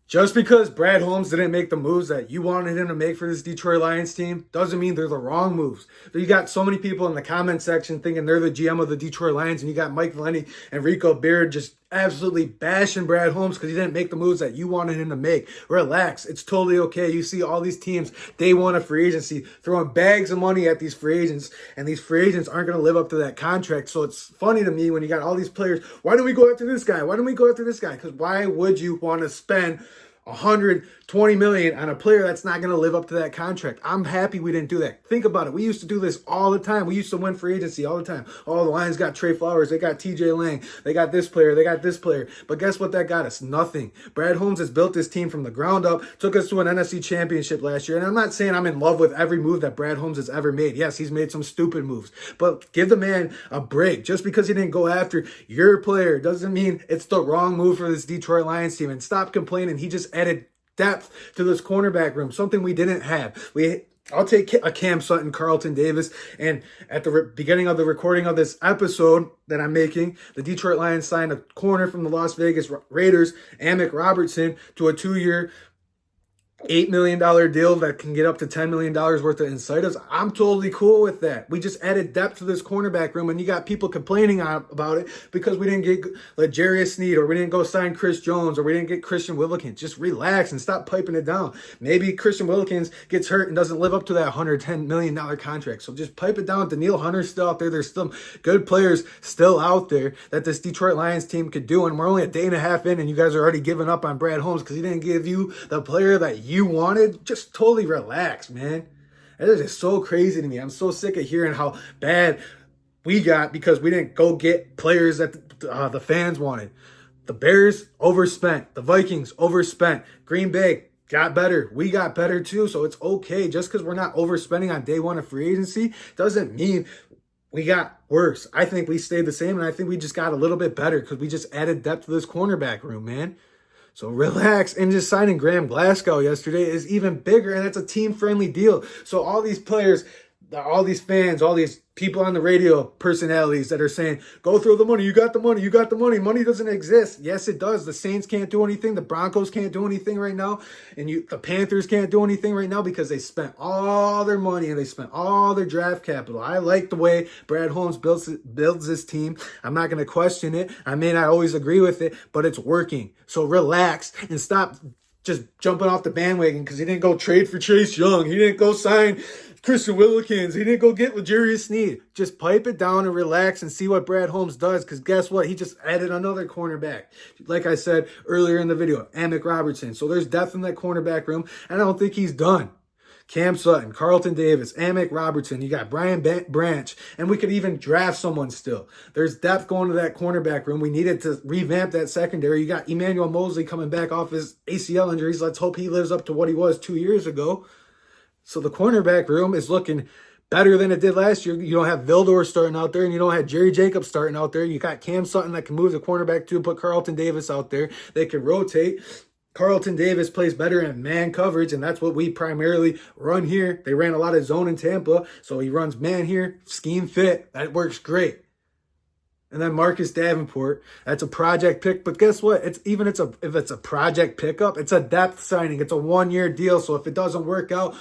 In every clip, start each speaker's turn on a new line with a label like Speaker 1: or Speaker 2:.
Speaker 1: Just because Brad Holmes didn't make the moves that you wanted him to make for this Detroit Lions team doesn't mean they're the wrong moves. You got so many people in the comment section thinking they're the GM of the Detroit Lions, and you got Mike Valenti and Rico Beard just absolutely bashing Brad Holmes because he didn't make the moves that you wanted him to make. Relax. It's totally okay. You see all these teams, day one of free agency, throwing bags of money at these free agents, and these free agents aren't going to live up to that contract. So it's funny to me when you got all these players, why don't we go after this guy? Why don't we go after this guy? Because why would you want to spend 120 million on a player that's not going to live up to that contract? I'm happy we didn't do that. Think about it. We used to do this all the time. We used to win free agency all the time. Oh, the Lions got Trey Flowers. They got TJ Lang. They got this player. They got this player. But guess what that got us? Nothing. Brad Holmes has built this team from the ground up, took us to an NFC championship last year. And I'm not saying I'm in love with every move that Brad Holmes has ever made. Yes, he's made some stupid moves. But give the man a break. Just because he didn't go after your player doesn't mean it's the wrong move for this Detroit Lions team. And stop complaining. He just added depth to this cornerback room, something we didn't have. I'll take a Cam Sutton, Carlton Davis, and at the beginning of the recording of this episode that I'm making, the Detroit Lions signed a corner from the Las Vegas Raiders, Amick Robertson, to a 2-year, $8 million deal that can get up to $10 million worth of incentives. I'm totally cool with that. We just added depth to this cornerback room, and you got people complaining about it because we didn't get L'Jarius Sneed, or we didn't go sign Chris Jones, or we didn't get Christian Wilkins. Just relax and stop piping it down. Maybe Christian Wilkins gets hurt and doesn't live up to that $110 million contract. So just pipe it down. Daniil Hunter's still out there. There's some good players still out there that this Detroit Lions team could do, and we're only a day and a half in, and you guys are already giving up on Brad Holmes because he didn't give you the player that you wanted. Just totally relax, man. That is just so crazy to me. I'm so sick of hearing how bad we got because we didn't go get players that the fans wanted. The Bears overspent. The Vikings overspent. Green Bay got better. We got better too. So it's okay. Just because we're not overspending on day one of free agency doesn't mean we got worse. I think we stayed the same, and I think we just got a little bit better because we just added depth to this cornerback room, man. So relax. And just signing Graham Glasgow yesterday is even bigger, and it's a team-friendly deal. So all these players, all these fans, all these people on the radio personalities that are saying, go throw the money, you got the money, you got the money. Money doesn't exist. Yes, it does. The Saints can't do anything. The Broncos can't do anything right now. And the Panthers can't do anything right now because they spent all their money and they spent all their draft capital. I like the way Brad Holmes builds this team. I'm not going to question it. I may not always agree with it, but it's working. So relax and stop just jumping off the bandwagon because he didn't go trade for Chase Young. He didn't go sign Christian Wilkins. He didn't go get L'Jarius Sneed. Just pipe it down and relax and see what Brad Holmes does, because guess what? He just added another cornerback. Like I said earlier in the video, Amick Robertson. So there's depth in that cornerback room, and I don't think he's done. Cam Sutton, Carlton Davis, Amick Robertson. You got Brian Branch, and we could even draft someone still. There's depth going to that cornerback room. We needed to revamp that secondary. You got Emmanuel Mosley coming back off his ACL injuries. Let's hope he lives up to what he was 2 years ago. So the cornerback room is looking better than it did last year. You don't have Vildor starting out there, and you don't have Jerry Jacobs starting out there. You got Cam Sutton that can move the cornerback too, put Carlton Davis out there. They can rotate. Carlton Davis plays better in man coverage, and that's what we primarily run here. They ran a lot of zone in Tampa, so he runs man here, scheme fit. That works great. And then Marcus Davenport, that's a project pick. But guess what? If it's a project pickup, it's a depth signing. It's a 1-year deal. So if it doesn't work out,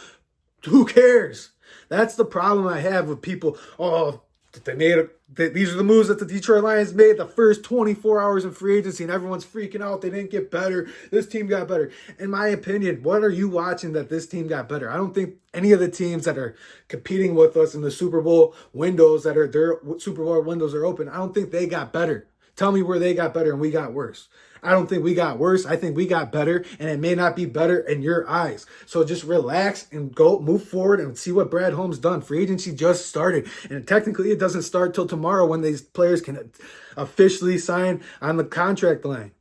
Speaker 1: who cares? That's the problem I have with people. Oh, these are the moves that the Detroit Lions made the first 24 hours of free agency, and everyone's freaking out. They didn't get better. This team got better. In my opinion, what are you watching that this team got better? I don't think any of the teams that are competing with us in the Super Bowl windows, that are their Super Bowl windows are open, I don't think they got better. Tell me where they got better and we got worse. I don't think we got worse. I think we got better, and it may not be better in your eyes. So just relax and go move forward and see what Brad Holmes done. Free agency just started, and technically it doesn't start till tomorrow when these players can officially sign on the contract line.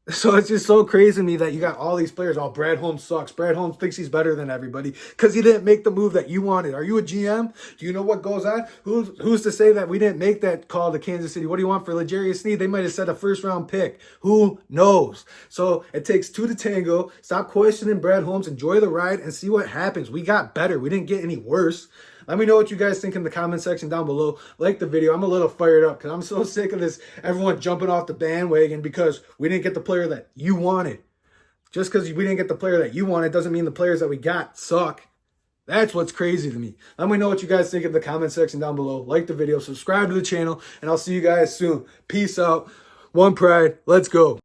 Speaker 1: So it's just so crazy to me that you got all these players. Oh, Brad Holmes sucks. Brad Holmes thinks he's better than everybody because he didn't make the move that you wanted. Are you a GM? Do you know what goes on? Who's to say that we didn't make that call to Kansas City? What do you want for L'Jarius Sneed? They might have said a first-round pick. Who knows? So it takes two to tango. Stop questioning Brad Holmes. Enjoy the ride and see what happens. We got better. We didn't get any worse. Let me know what you guys think in the comment section down below. Like the video. I'm a little fired up because I'm so sick of this. Everyone jumping off the bandwagon because we didn't get the player that you wanted. Just because we didn't get the player that you wanted doesn't mean the players that we got suck. That's what's crazy to me. Let me know what you guys think in the comment section down below. Like the video, subscribe to the channel, and I'll see you guys soon. Peace out. One pride. Let's go.